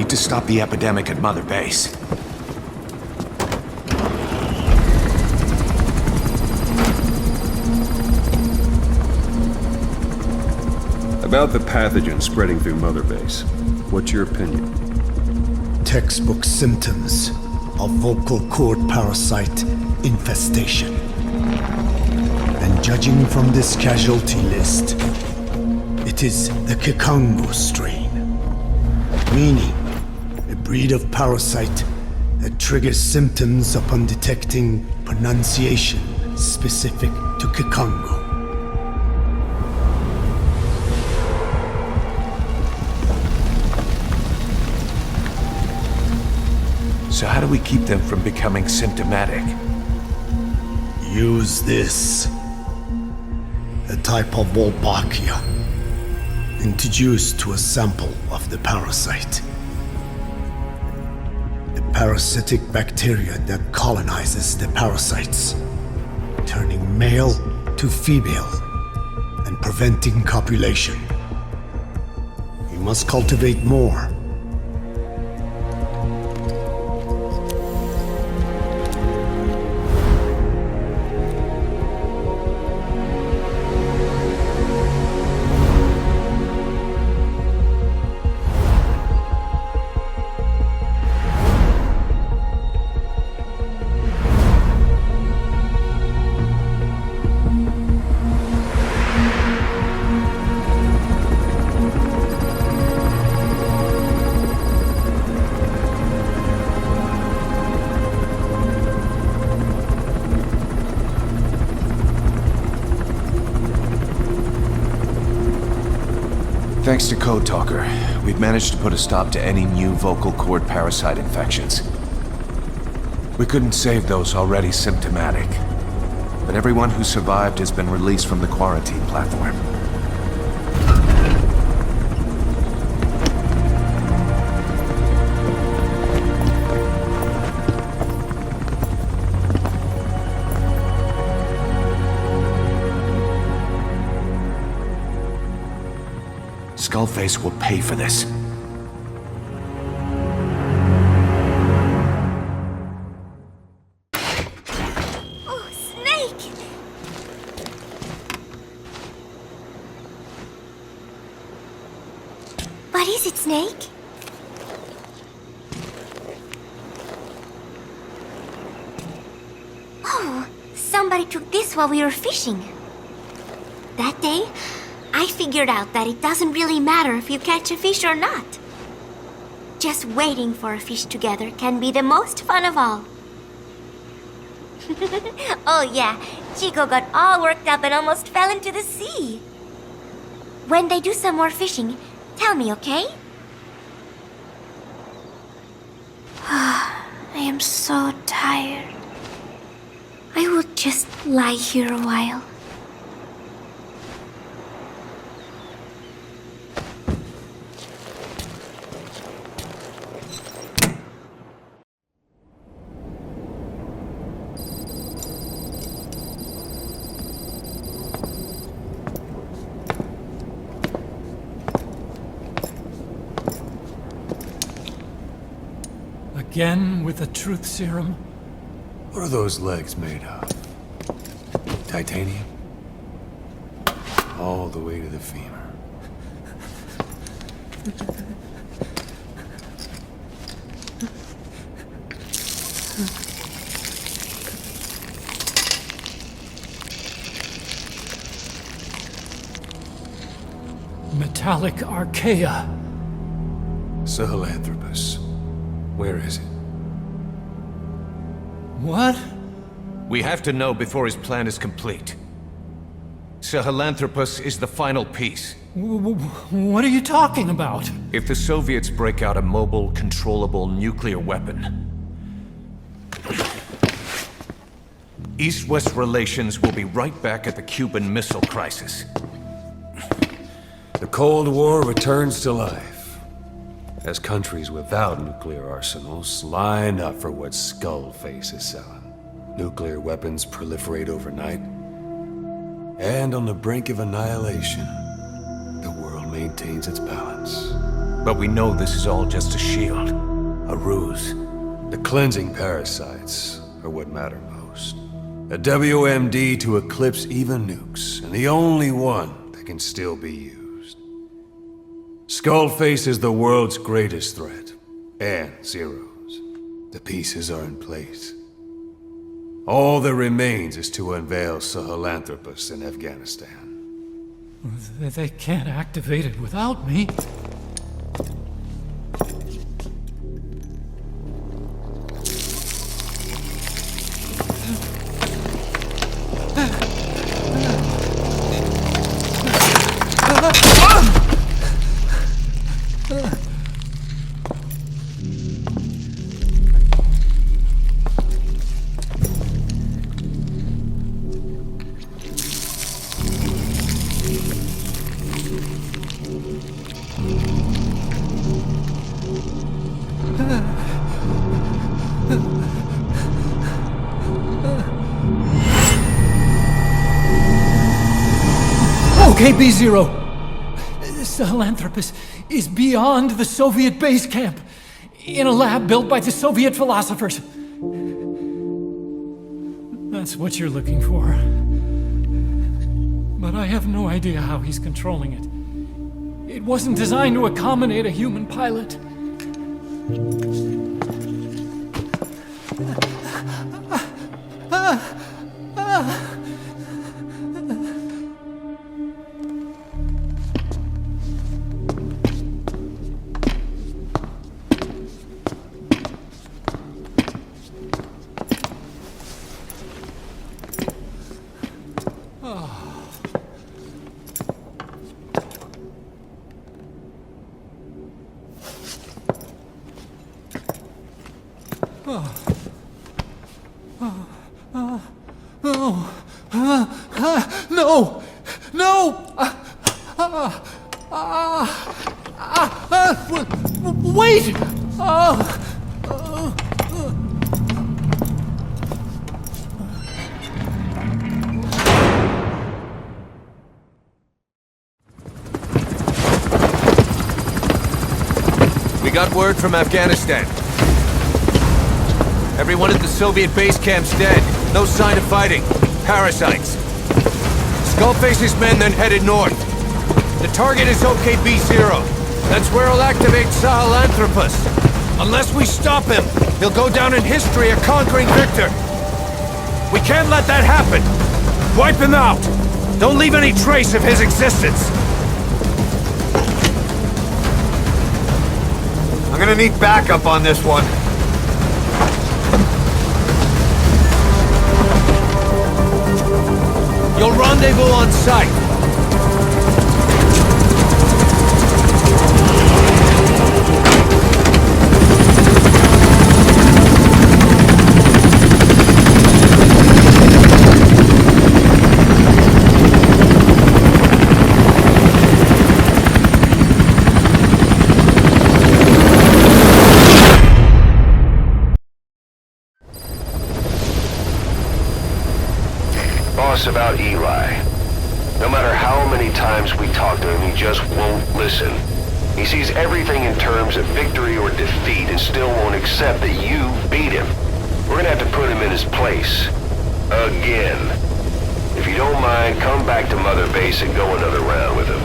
need to stop the epidemic at Mother Base. About the pathogen spreading through Mother Base, what's your opinion? Textbook symptoms of vocal cord parasite infestation. And judging from this casualty list, it is the Kikongo strain, meaning a breed of parasite that triggers symptoms upon detecting pronunciation specific to Kikongo. So how do we keep them from becoming symptomatic? Use this. A type of Wolbachia, introduced to a sample of the parasite. A parasitic bacteria that colonizes the parasites, turning male to female and preventing copulation. We must cultivate more. Thanks to Code Talker, we've managed to put a stop to any new vocal cord parasite infections. We couldn't save those already symptomatic, but everyone who survived has been released from the quarantine platform. Skullface will pay for this. Oh, Snake! What is it, Snake? Oh, somebody took this while we were fishing. That day, I figured out that it doesn't really matter if you catch a fish or not. Just waiting for a fish together can be the most fun of all. Oh yeah, Chico got all worked up and almost fell into the sea. When they do some more fishing, tell me, okay? I am so tired. I will just lie here a while. Again with the truth serum? What are those legs made of? Titanium? All the way to the femur. Metallic archaea. Sahelanthropus. Where is it? What? We have to know before his plan is complete. Sahelanthropus is the final piece. What are you talking about? If the Soviets break out a mobile, controllable nuclear weapon, East-West relations will be right back at the Cuban Missile Crisis. The Cold War returns to life as countries without nuclear arsenals line up for what Skullface is selling. Nuclear weapons proliferate overnight, and on the brink of annihilation, the world maintains its balance. But we know this is all just a shield. A ruse. The cleansing parasites are what matter most. A WMD to eclipse even nukes, and the only one that can still be used. Skullface is the world's greatest threat, and Zero's. The pieces are in place. All that remains is to unveil Sahelanthropus in Afghanistan. They can't activate it without me. Okay, B-Zero. Sahelanthropus is beyond the Soviet base camp, in a lab built by the Soviet philosophers. That's what you're looking for. But I have no idea how he's controlling it. It wasn't designed to accommodate a human pilot. No! No! Wait! We got word from Afghanistan. Everyone at the Soviet base camp's dead. No sign of fighting. Parasites. Skullface's men then headed north. The target is OKB-0. That's where he'll activate Sahelanthropus. Unless we stop him, he'll go down in history a conquering victor. We can't let that happen. Wipe him out. Don't leave any trace of his existence. I'm gonna need backup on this one. You'll rendezvous on site. About Eli. No matter how many times we talk to him, he just won't listen. He sees everything in terms of victory or defeat and still won't accept that you beat him. We're gonna have to put him in his place. Again. If you don't mind, come back to Mother Base and go another round with him.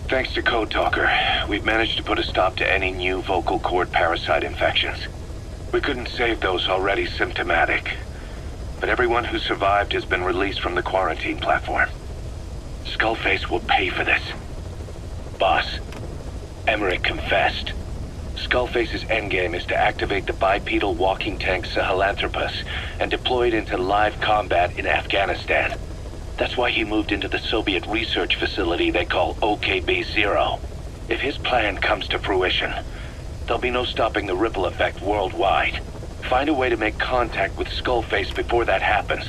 Thanks to Code Talker, we've managed to put a stop to any new vocal cord parasite infections. We couldn't save those already symptomatic. But everyone who survived has been released from the quarantine platform. Skullface will pay for this. Boss, Emmerich confessed. Skullface's endgame is to activate the bipedal walking tank Sahelanthropus and deploy it into live combat in Afghanistan. That's why he moved into the Soviet research facility they call OKB-0. If his plan comes to fruition, there'll be no stopping the ripple effect worldwide. Find a way to make contact with Skullface before that happens.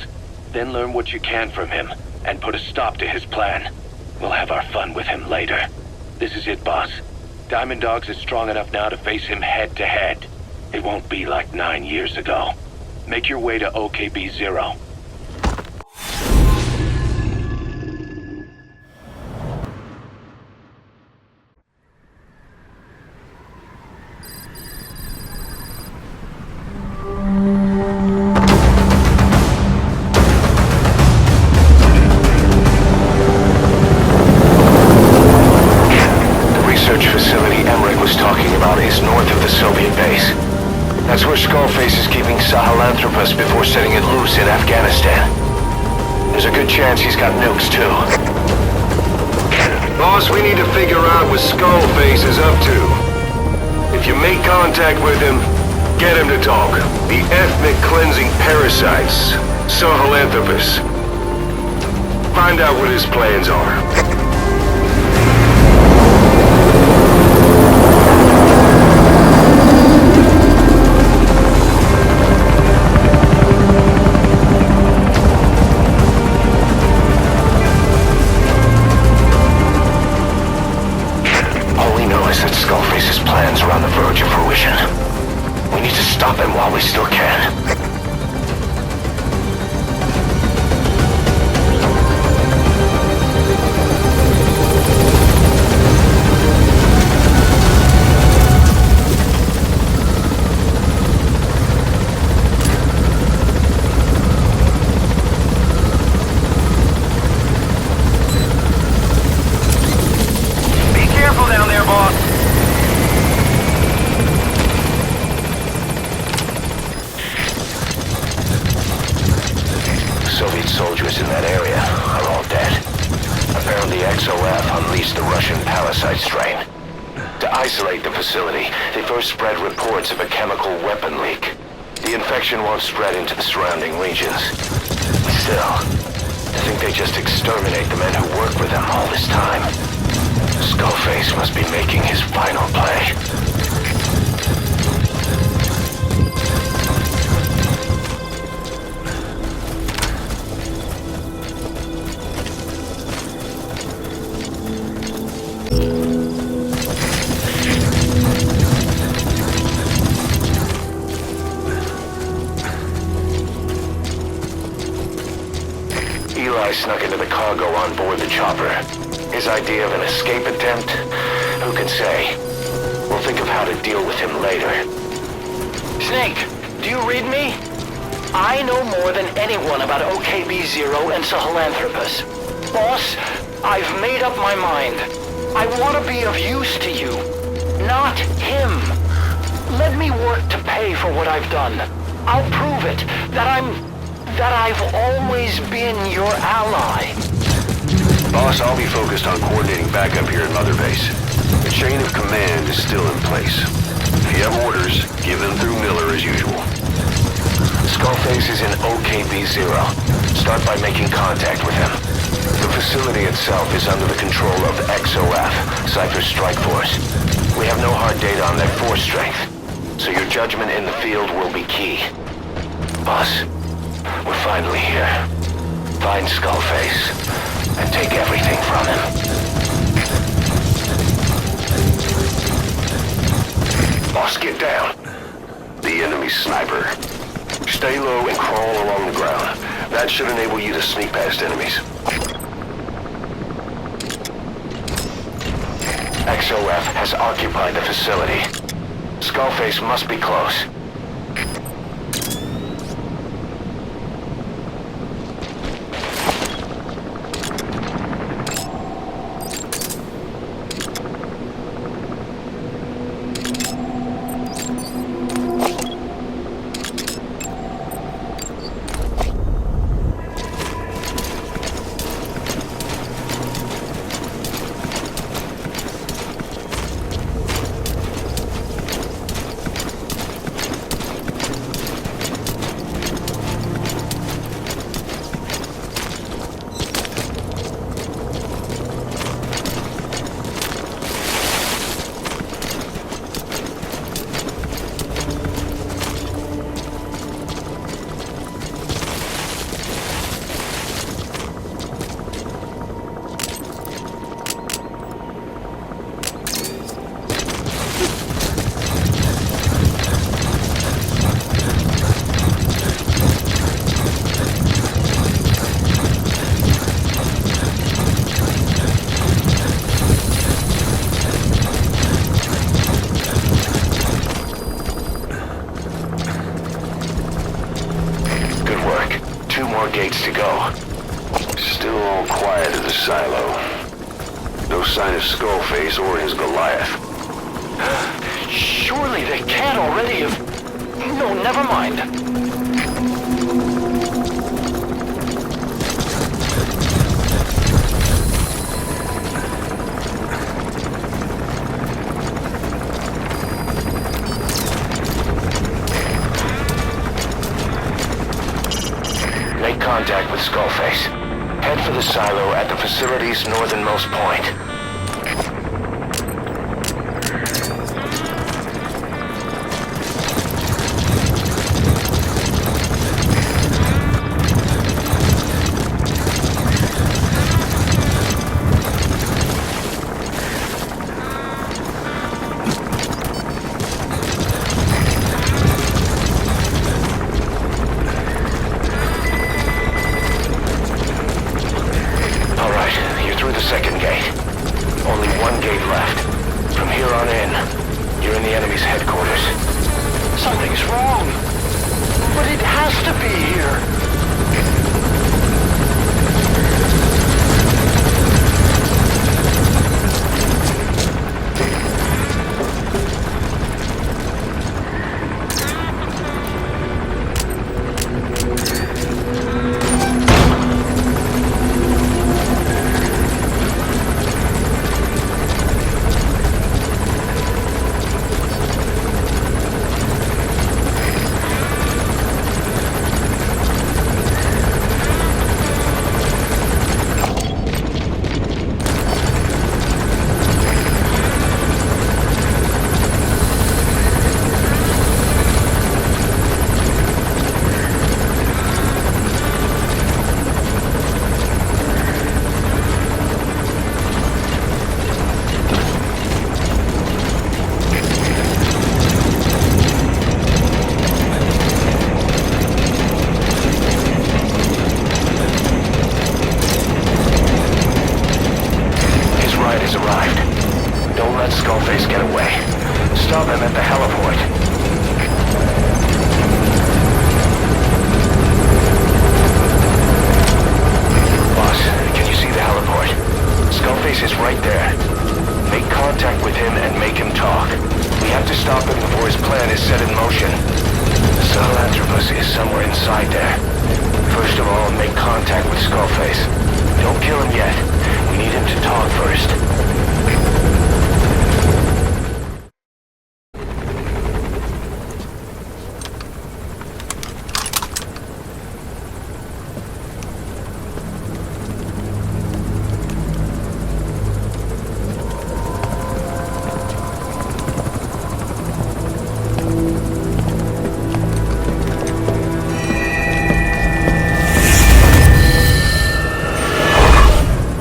Then learn what you can from him, and put a stop to his plan. We'll have our fun with him later. This is it, boss. Diamond Dogs is strong enough now to face him head-to-head. It won't be like 9 years ago. Make your way to OKB-0. it loose in Afghanistan. There's a good chance he's got nukes, too. Boss, we need to figure out what Skullface is up to. If you make contact with him, get him to talk. The ethnic cleansing parasites, Sahelanthropus. Find out what his plans are. Skullface's plans are on the verge of fruition. We need to stop him while we still can. Be careful down there, boss. Soviet soldiers in that area are all dead. Apparently XOF unleashed the Russian parasite strain. To isolate the facility, they first spread reports of a chemical weapon leak. The infection won't spread into the surrounding regions. Still, I think they just exterminate the men who work with them all this time. Skullface must be making his final play. Eli snuck into the cargo on board the chopper. His idea of an escape attempt? Who can say? We'll think of how to deal with him later. Snake, do you read me? I know more than anyone about OKB-0 and Sahelanthropus. Boss, I've made up my mind. I want to be of use to you, not him. Let me work to pay for what I've done. I'll prove it, that I've always been your ally. Boss, I'll be focused on coordinating backup here at Mother Base. The chain of command is still in place. If you have orders, give them through Miller as usual. Skullface is in OKB-0. Start by making contact with him. The facility itself is under the control of XOF, Cypher's Strike Force. We have no hard data on their force strength, so your judgment in the field will be key. Boss, we're finally here. Find Skullface, and take everything from him. Boss, get down. The enemy sniper. Stay low and crawl along the ground. That should enable you to sneak past enemies. XOF has occupied the facility. Skullface must be close. Gates to go. Still all quiet at the silo. No sign of Skullface or his Goliath. Surely they can't already have... No, never mind. make contact with Skullface. Head for the silo at the facility's northernmost point. Second gate. Only one gate left. From here on in, you're in the enemy's headquarters. Something's wrong. But it has to be here. Skullface get away. Stop him at the heliport. Boss, can you see the heliport? Skullface is right there. Make contact with him and make him talk. We have to stop him before his plan is set in motion. Sahelanthropus is somewhere inside there. First of all, make contact with Skullface. Don't kill him yet. We need him to talk first.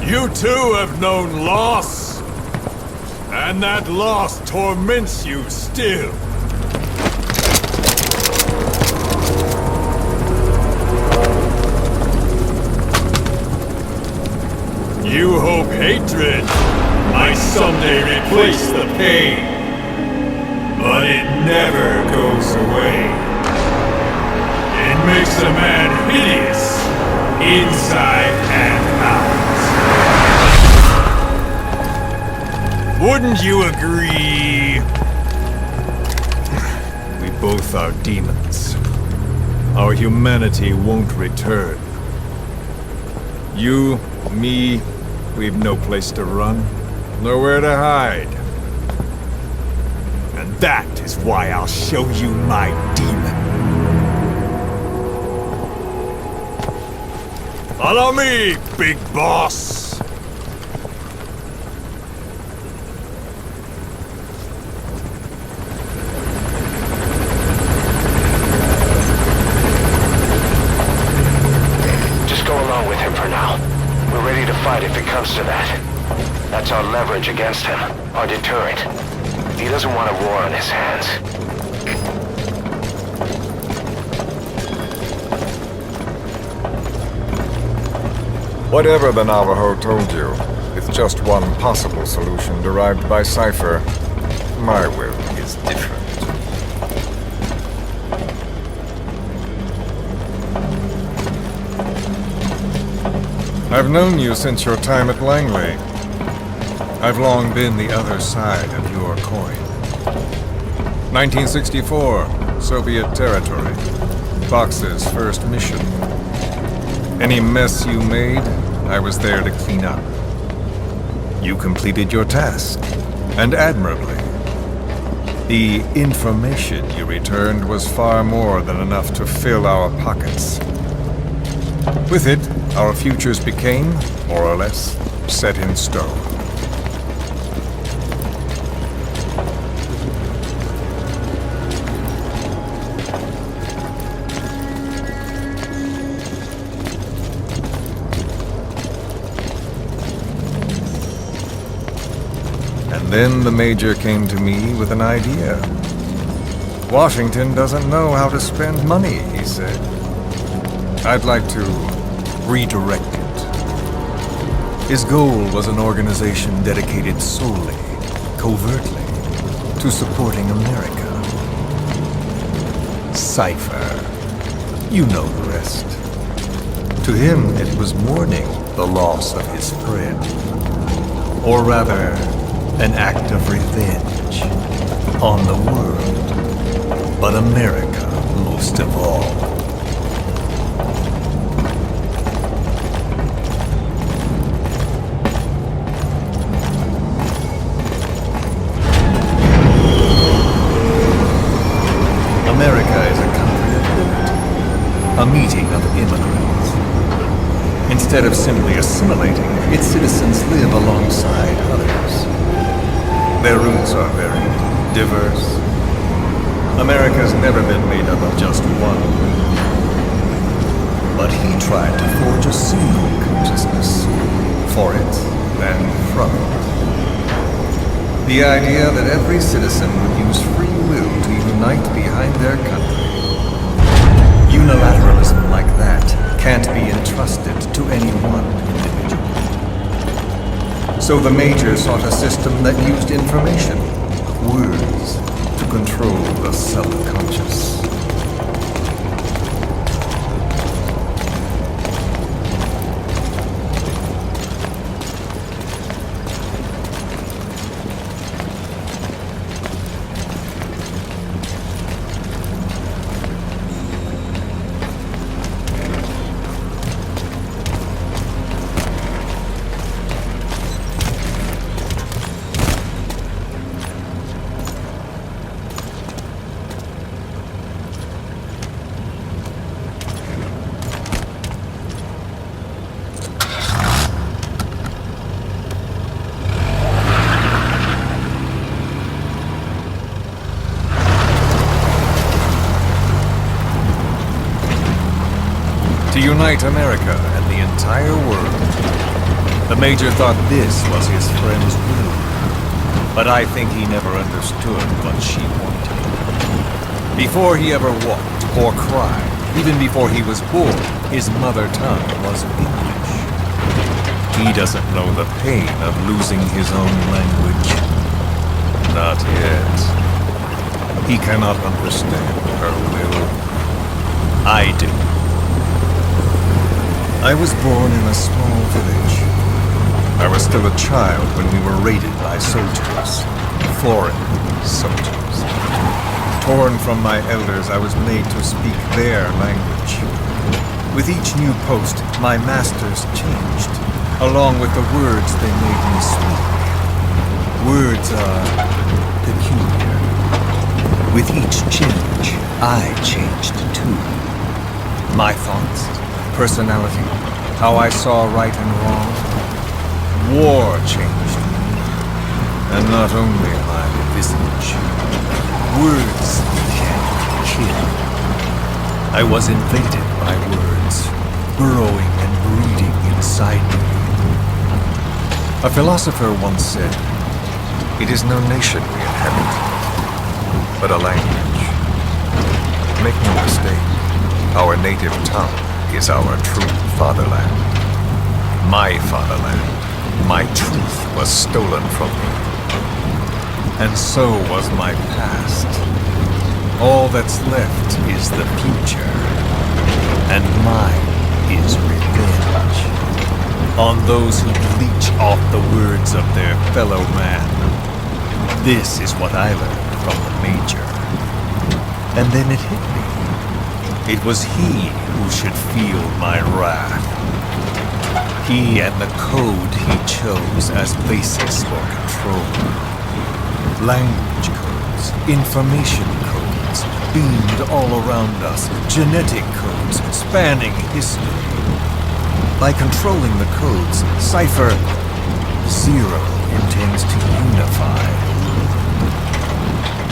You too have known loss, and that loss torments you still. You hope hatred might someday replace the pain, but it never goes away. It makes a man hideous, inside and out. Wouldn't you agree? We both are demons. Our humanity won't return. You, me, we've no place to run, nowhere to hide. And that is why I'll show you my demon. Follow me, big boss! If it comes to that. That's our leverage against him, our deterrent. He doesn't want a war on his hands. Whatever the Navajo told you, it's just one possible solution derived by Cypher. My will is different. I've known you since your time at Langley. I've long been the other side of your coin. 1964, Soviet territory. Fox's first mission. Any mess you made, I was there to clean up. You completed your task, and admirably. The information you returned was far more than enough to fill our pockets. With it, our futures became, more or less, set in stone. And then the Major came to me with an idea. Washington doesn't know how to spend money, he said. I'd like to redirect it. His goal was an organization dedicated solely, covertly, to supporting America. Cypher. You know the rest. To him, it was mourning the loss of his friend. Or rather, an act of revenge on the world, but America most of all. America is a country of liberty, a meeting of immigrants. Instead of simply assimilating, its citizens live alongside others. Their roots are very diverse. America's never been made up of just one group. But he tried to forge a single consciousness for it and from it. The idea that every citizen would use free will to unite behind their country. Unilateralism like that can't be entrusted to any one individual. So the Major sought a system that used information, words, to control the subconscious. To unite America and the entire world. The Major thought this was his friend's will, but I think he never understood what she wanted. Before he ever walked or cried, even before he was born, his mother tongue was English. He doesn't know the pain of losing his own language. Not yet. He cannot understand her will. I do. I was born in a small village. I was still a child when we were raided by soldiers. Foreign soldiers. Torn from my elders, I was made to speak their language. With each new post, my masters changed, along with the words they made me speak. Words are peculiar. With each change, I changed too. My thoughts, personality, how I saw right and wrong. War changed me. And not only my visage. Words can kill. I was invaded by words, burrowing and breeding inside me. A philosopher once said, "It is no nation we inhabit, but a language." Make no mistake, our native tongue is our true fatherland. My fatherland, my truth was stolen from me. And so was my past. All that's left is the future. And mine is revenge. On those who leech off the words of their fellow man. This is what I learned from the Major. And then it hit me. It was he who should feel my wrath. He and the code he chose as basis for control. Language codes, information codes, beamed all around us, genetic codes spanning history. By controlling the codes, Cypher Zero intends to unify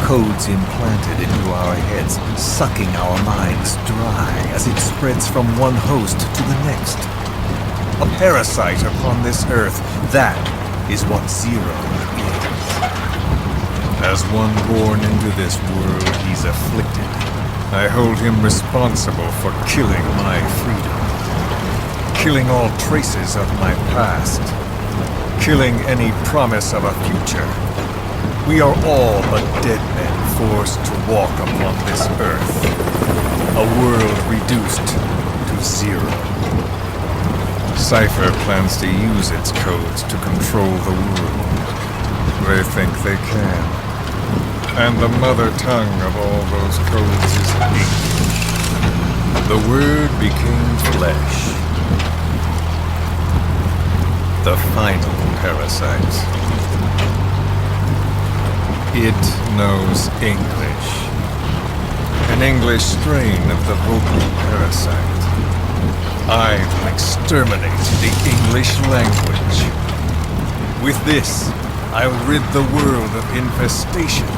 codes implanted into our heads, sucking our minds dry as it spreads from one host to the next. A parasite upon this earth, that is what Zero is. As one born into this world, he's afflicted. I hold him responsible for killing my freedom. Killing all traces of my past. Killing any promise of a future. We are all but dead men forced to walk upon this earth. A world reduced to zero. Cypher plans to use its codes to control the world. They think they can. And the mother tongue of all those codes is English. The Word became flesh. The final parasite. It knows English. An English strain of the vocal parasite. I will exterminate the English language. With this, I'll rid the world of infestation.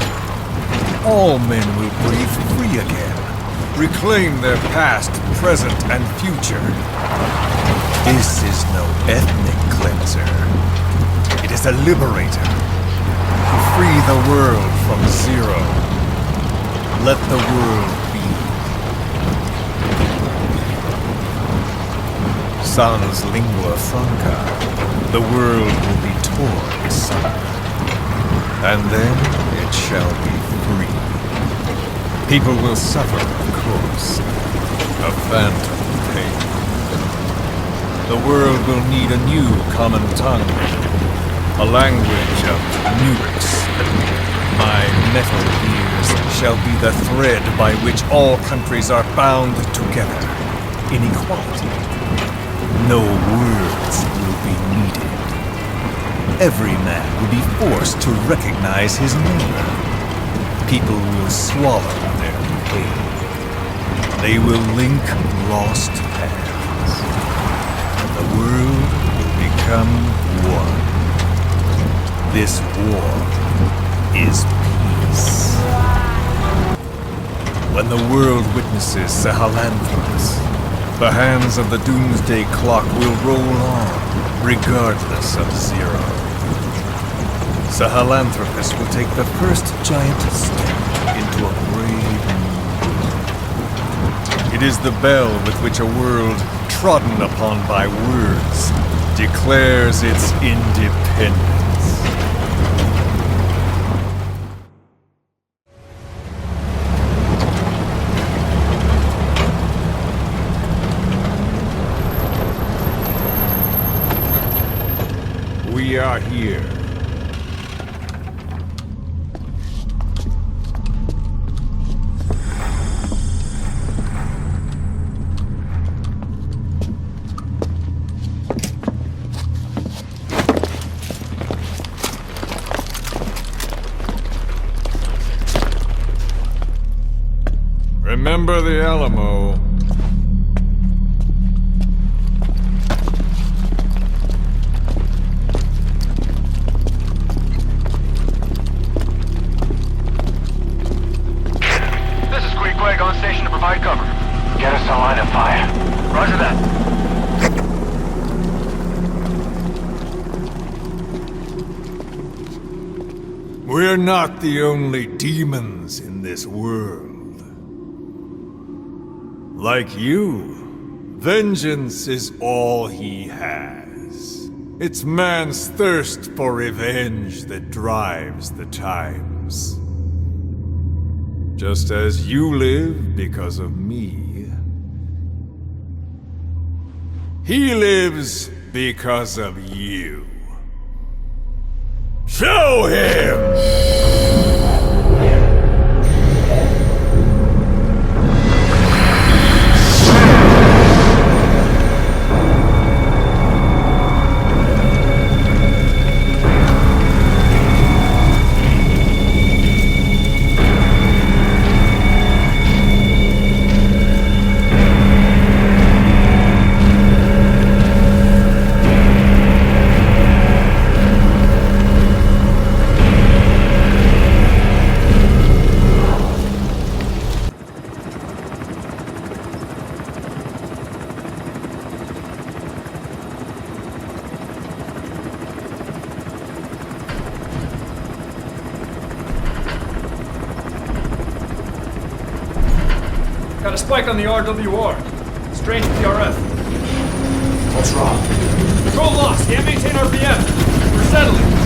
All men will breathe free again, reclaim their past, present, and future. This is no ethnic cleanser. It is a liberator. To free the world from zero. Let the world be. Sans lingua franca, the world will be torn asunder. And then it shall be free. People will suffer, of course. A phantom pain. The world will need a new common tongue. A language of Murex. My metal ears shall be the thread by which all countries are bound together. In equality. No words will be needed. Every man will be forced to recognize his neighbor. People will swallow their pain. They will link lost hands. The world will become one. This war is peace. When the world witnesses Sahelanthropus, the hands of the doomsday clock will roll on, regardless of zero. Sahelanthropus will take the first giant step into a brave new world. It is the bell with which a world trodden upon by words declares its independence. We are here. Remember the Alamo. On station to provide cover. Get us a line of fire. Roger that. We're not the only demons in this world. Like you, vengeance is all he has. It's man's thirst for revenge that drives the times. Just as you live because of me, he lives because of you. Show him! a spike on the RWR. Strain to PRF. What's wrong? Control lost. Can't maintain RPM. We're settling.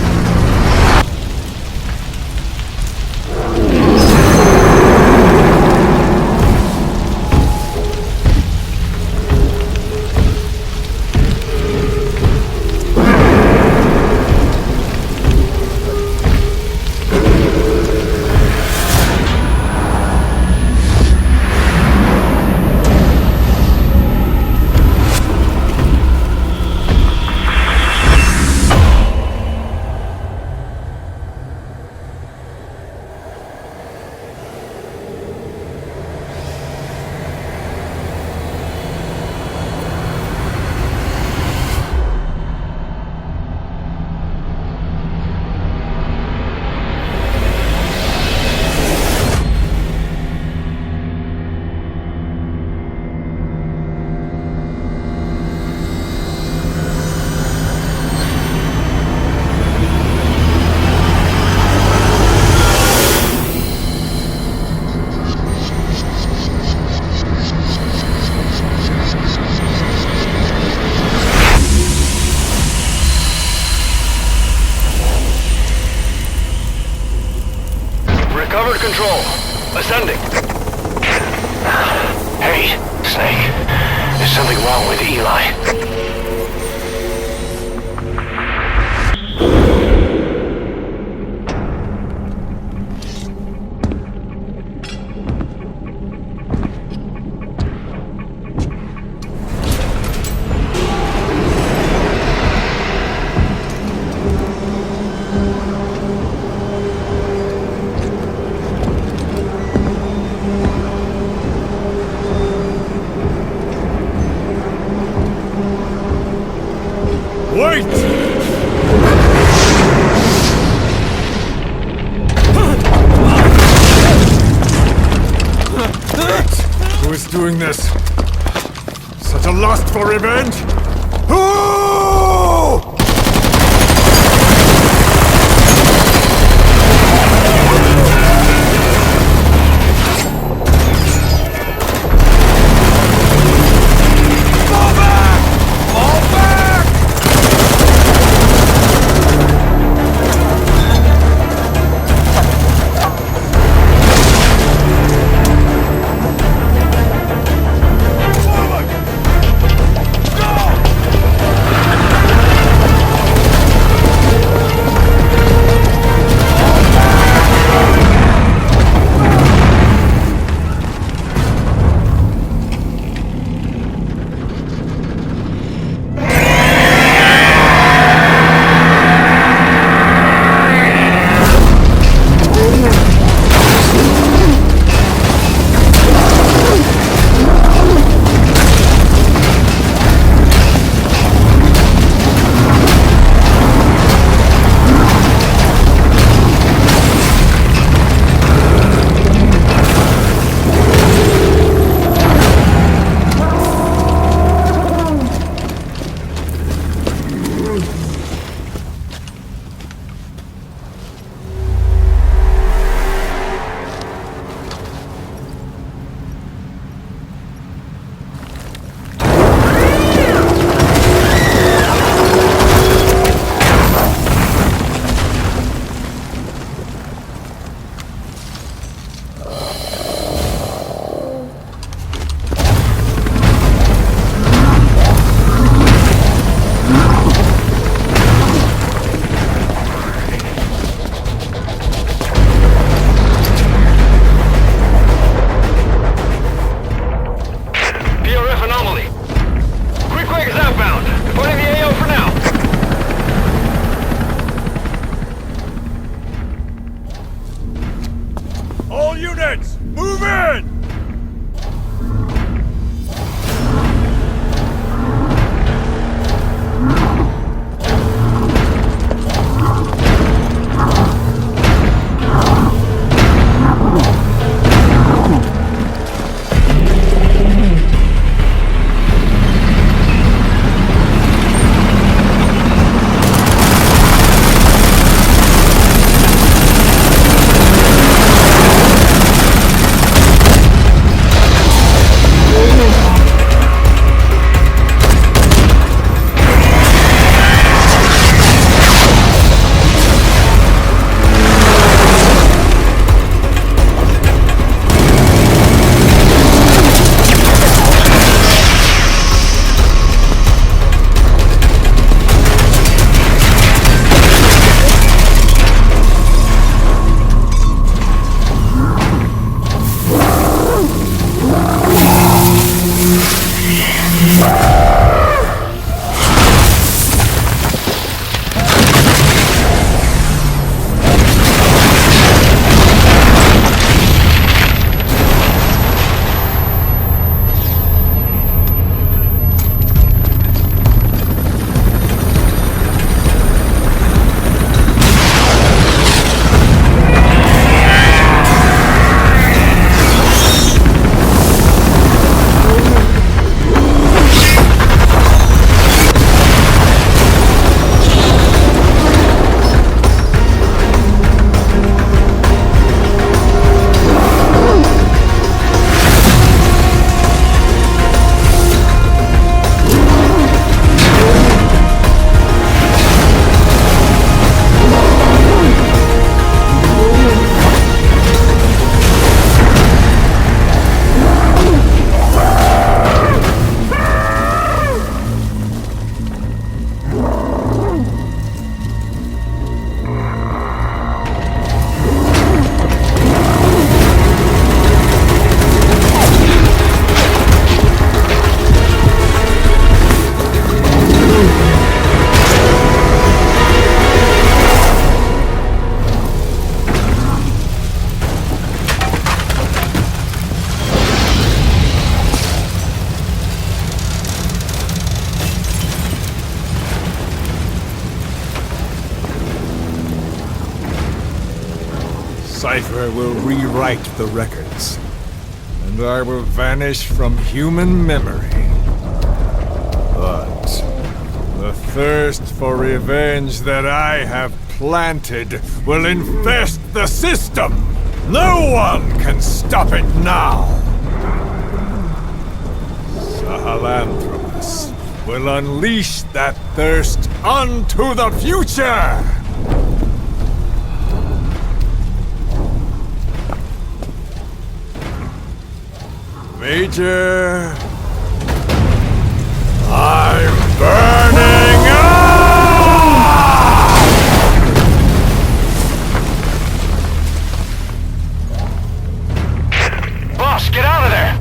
Recovered control. Ascending. Hey, Snake. There's something wrong with Eli. Wait! Who is doing this? Such a lust for revenge? Who? Fall back! Fall back! Cypher will rewrite the records, and I will vanish from human memory. But the thirst for revenge that I have planted will infest the system! No one can stop it now! Sahelanthropus will unleash that thirst unto the future! Major... I'm burning up! Boss, get out of there!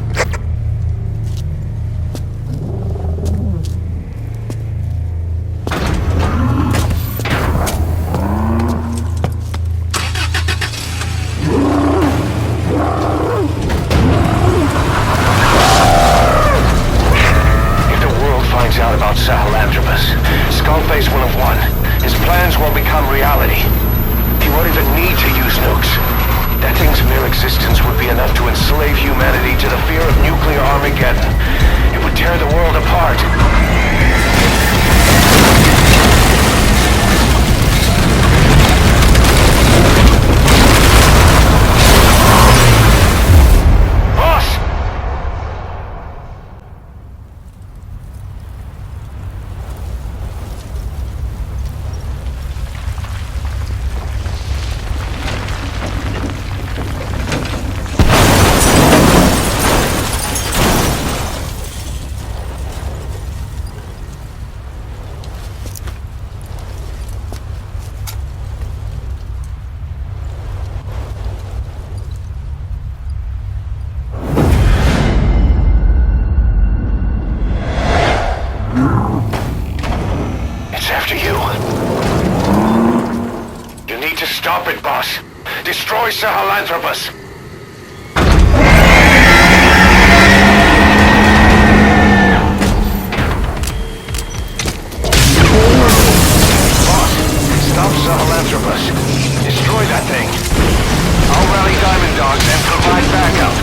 Out about Sahelanthropus, Skullface will have won. His plans will become reality. He won't even need to use nukes. That thing's mere existence would be enough to enslave humanity to the fear of nuclear Armageddon. It would tear the world apart. Stop it, boss. Destroy Sahelanthropus. Boss, stop Sahelanthropus. Destroy that thing. I'll rally Diamond Dogs and provide backup.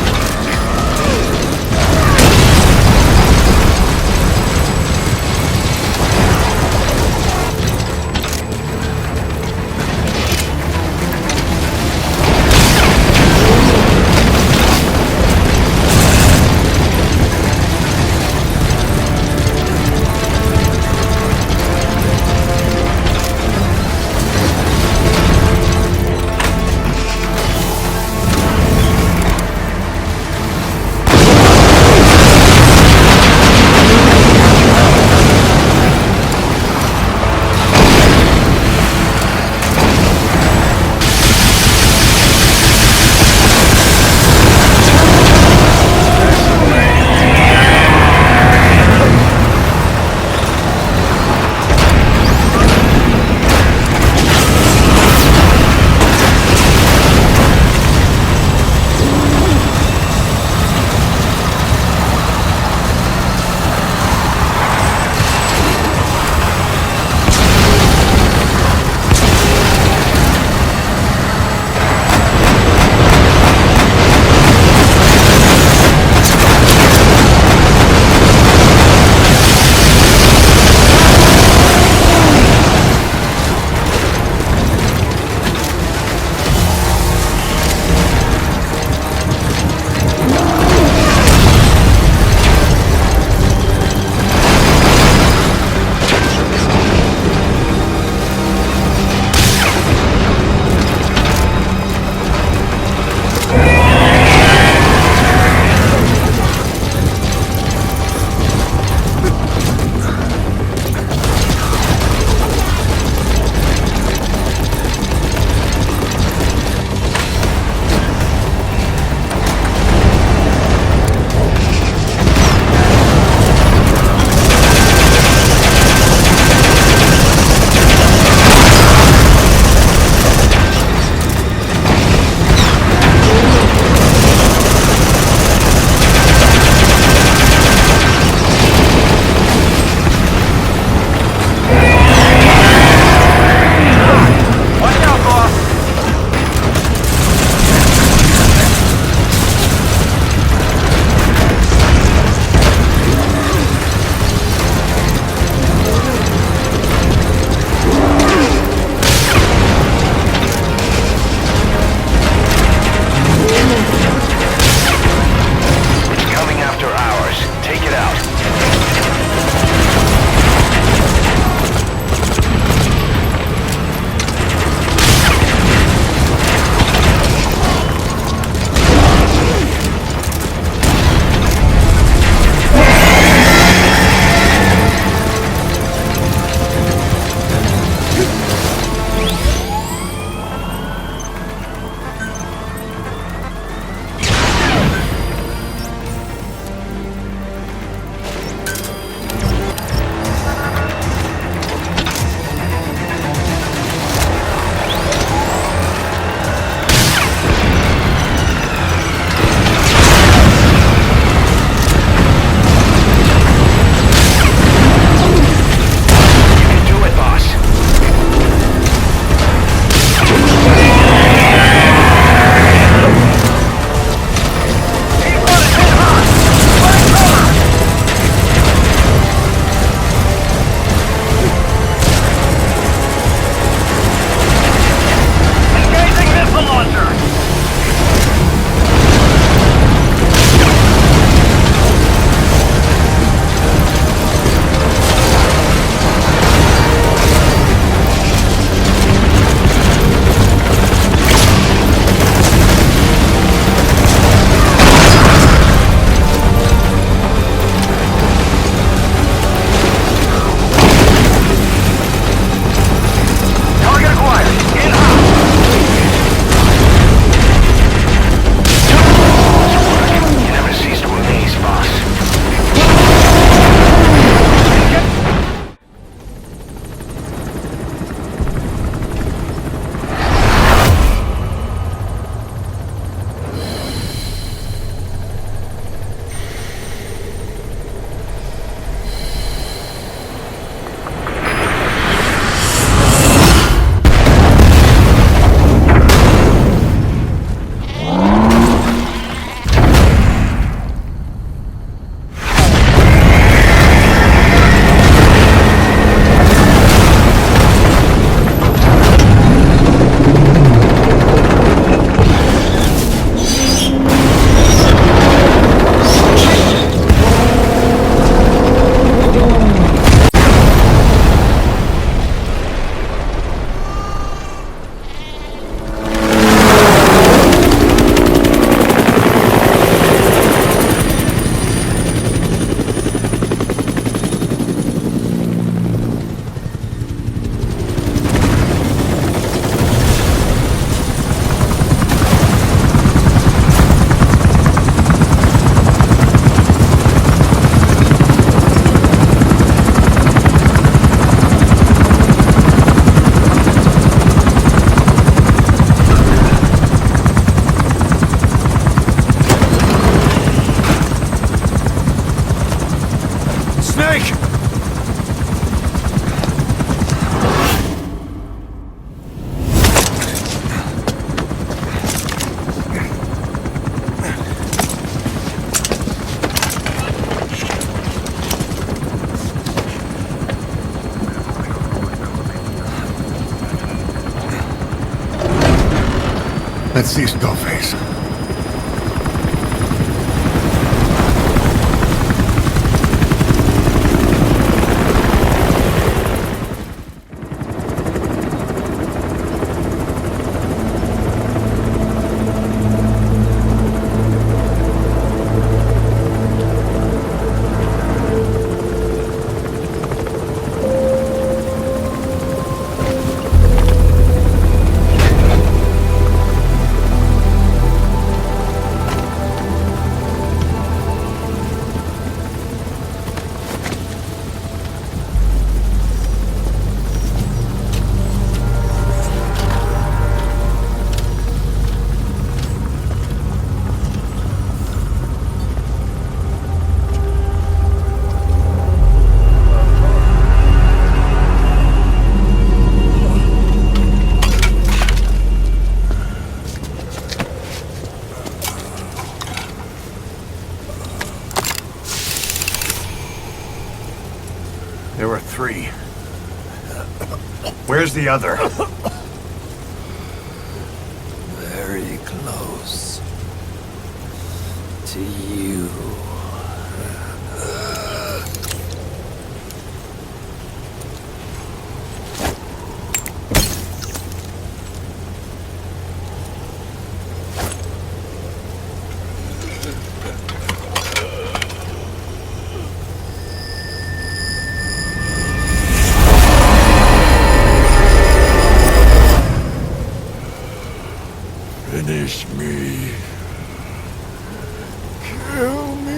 Let's see Skullface. There were 3. Where's the other? Very close to you. Finish me. Kill me.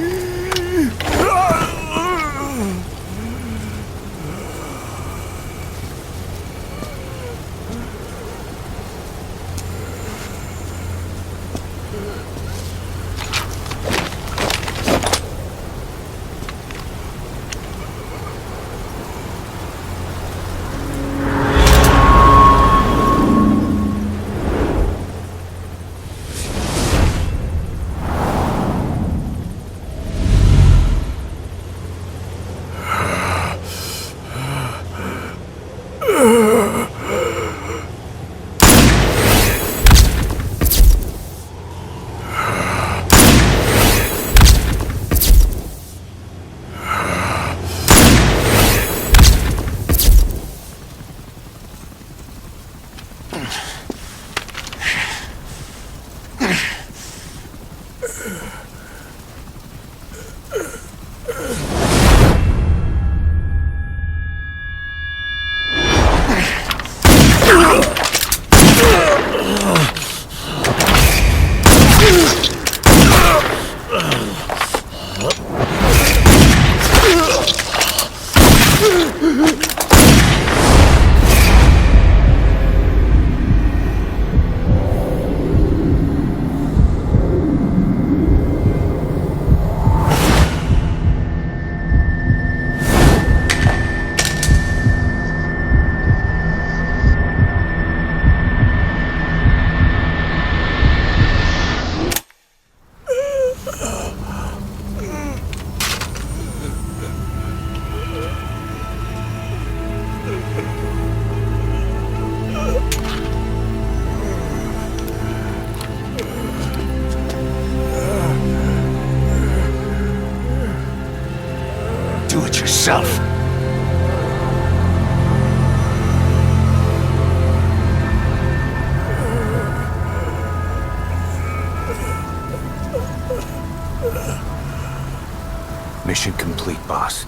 Do it yourself. Mission complete, boss.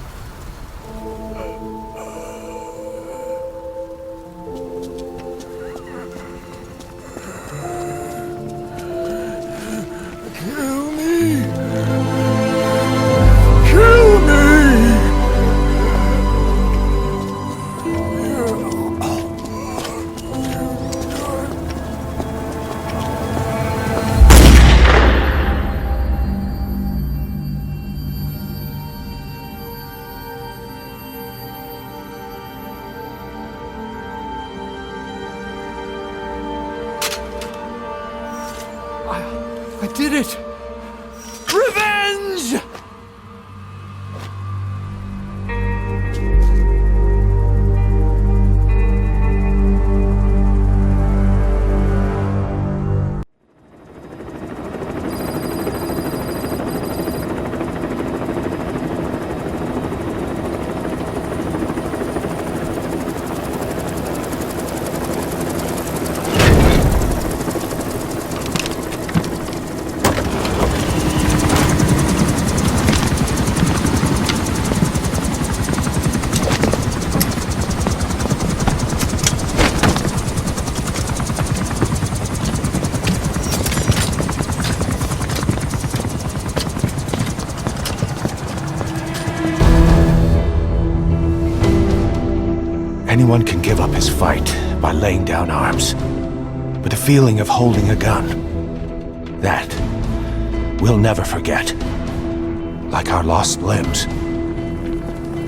Kill me. Kill me. I did it! Revenge! Anyone can give up his fight by laying down arms. But the feeling of holding a gun, that we'll never forget. Like our lost limbs,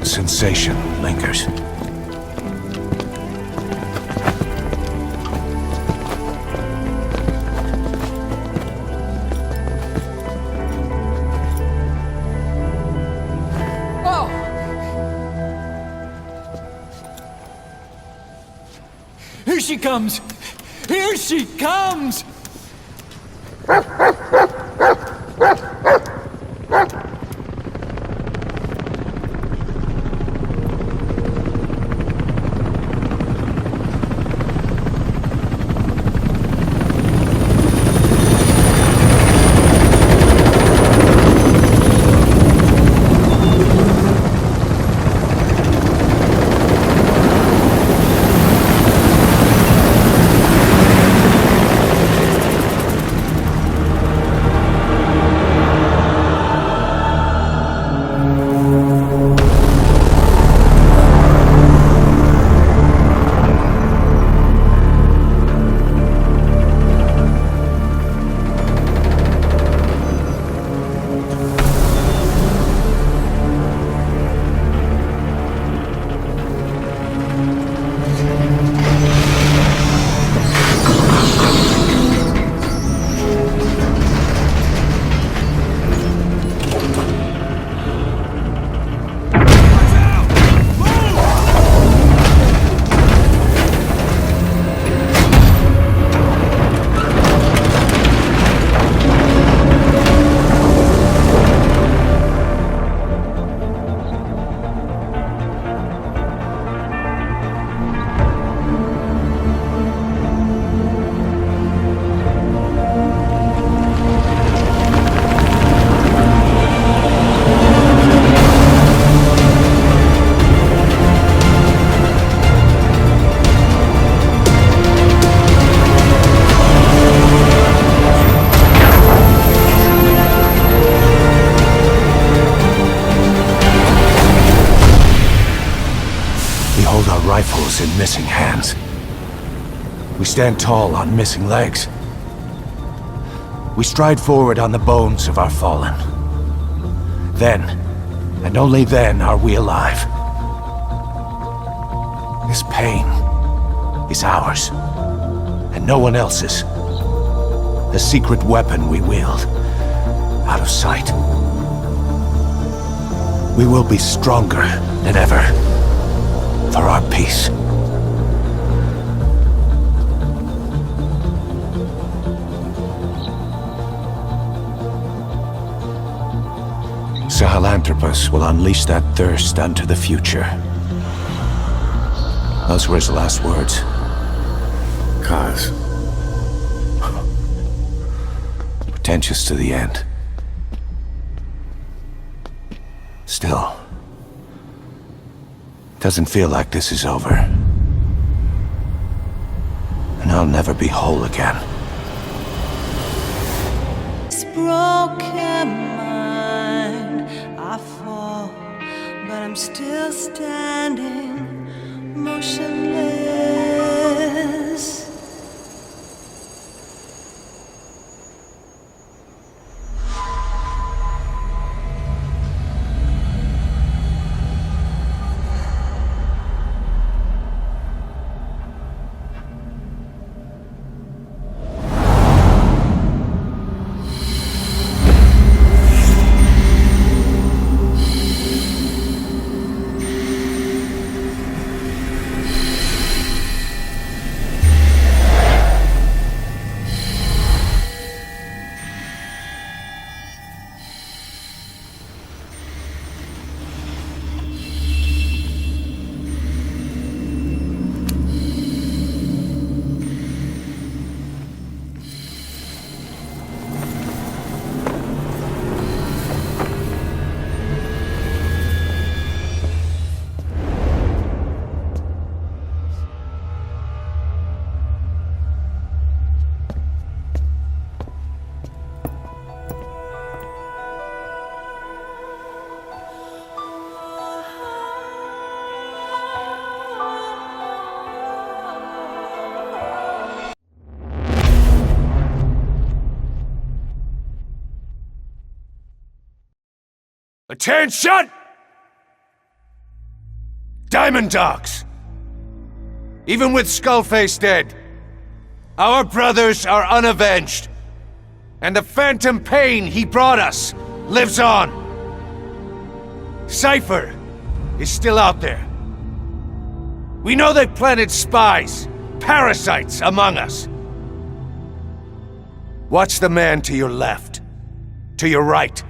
the sensation lingers. Here she comes! Here she comes! Rifles in missing hands. We stand tall on missing legs. We stride forward on the bones of our fallen. Then, and only then, are we alive. This pain is ours, and no one else's. The secret weapon we wield, out of sight. We will be stronger than ever. For our peace. Sahelanthropus will unleash that thirst unto the future. Those were his last words. Guys. Pretentious to the end. Still. Doesn't feel like this is over. And I'll never be whole again. This broken mind, I fall, but I'm still standing, motionless. Attention! Diamond Dogs! Even with Skullface dead, our brothers are unavenged. And the phantom pain he brought us lives on. Cypher is still out there. We know they planted spies, parasites among us. Watch the man to your left, to your right.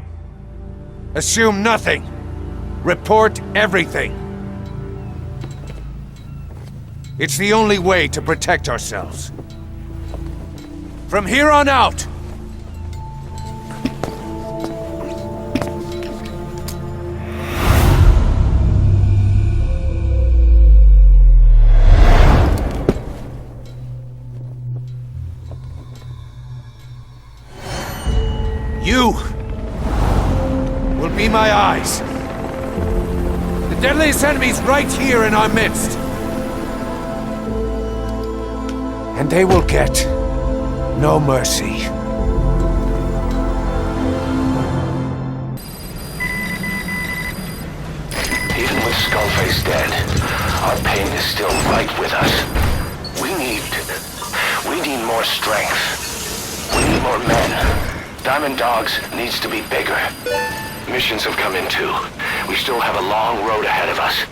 Assume nothing. Report everything. It's the only way to protect ourselves. From here on out, you will be my eyes. The deadliest enemy's right here in our midst. And they will get no mercy. Even with Skullface dead, our pain is still right with us. We need more strength. We need more men. Diamond Dogs needs to be bigger. Missions have come in too. We still have a long road ahead of us.